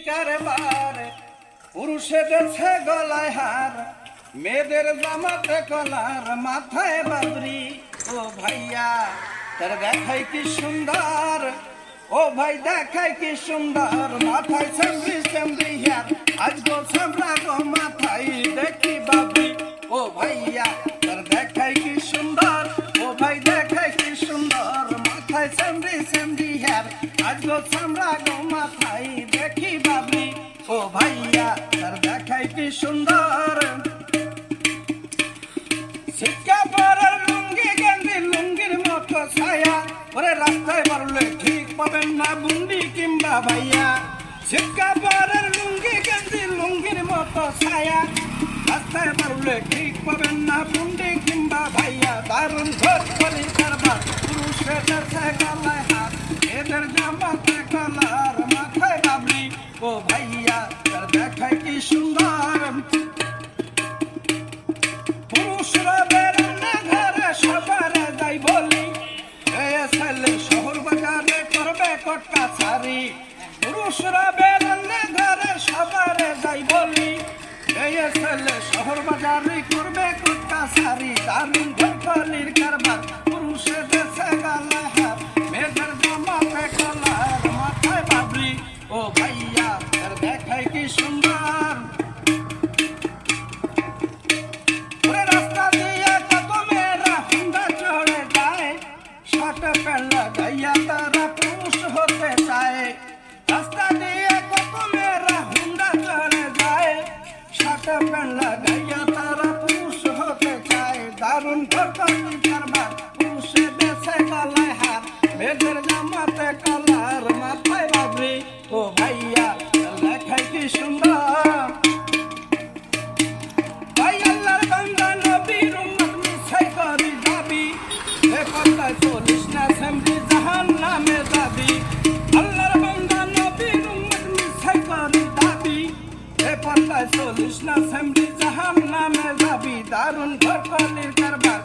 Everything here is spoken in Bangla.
কারবার পুরুষেদের গলায় হার মেয়েদের জামাতে কলার মাথায় বাদরি ও ভাইয়া তার দেখাই কি সুন্দর ও ভাই দেখাই কি সুন্দর মাথায় সামরি সামরি হার আজ গো সামরা গো মাথায় দেখি বাবরি ও ভাইয়া তার দেখাই কি সুন্দর ও ভাই দেখাই কি সুন্দর মাথায় সামরি সামরি হার আজ গো সামরা গো মাথায় দেখি বাবরি ও ভাইয়া তার দেখাই কি সুন্দর শিক্ষা পরার লুঙ্গি গেঞ্জি লুঙ্গির মতো ছায়া ওরে রাস্তায় বাড়লে ঠিক পাবেন না বুন্ডি কিংবা ভাইয়া শিক্ষা পরার লুঙ্গি গেঞ্জি লুঙ্গির মতো ছায়া রাস্তায় বাড়লে ঠিক পাবেন না বুন্ডি কিংবা ভাইয়া দারুণ ঘর কলি কারবার পুরুষেদের গলায় হাত এদের জামাতে কলার মাথায় বাবরি ও ভাইয়া তার দেখায় কি সুন্দর পুরুষরা বেরোনে ঘরে সবারে যাই বলি ছেলে শহর বাজারে করবে কটকা ছাড়ি পুরুষরা বেরোনে ঘরে সবারে যাই বলি ছেলে শহর বাজারে করবে কটকা ছাড়ি দারুণ ঘরকলির কারবার পুরুষের দেশে গলায় হাত মেয়েদের জামাতে কলার মাথায় বাবরি ও ভাইয়া তার দেখায় কি সুন্দর গাইয়া তারা পুরুষ হতে চায় রাস্তা দিয়ে কত মেয়েরা হুন্ডা চড়ে যায় শার্ট প্যান্ট লাগাইয়া তারা পুরুষ হতে চায় দারুণ ঘটনি কারবার পুরুষের দেশে গলায় হার মেয়েদের জামাতে কলার মাথায় বাবরি ও ভাইয়া লেখায় কি সুন্দর ভাই আল্লাহর বান্দা নবীর উম্মত মিছাই করি দাবি এ কথায় চলিস না সামরি জাহান নামে যাবি আল্লাহর বান্দা নবীর উম্মত মিছাই করি দাবি এ কথায় চলিস না সামরি জাহান নামে যাবি দারুণ ঘর কলির কারবার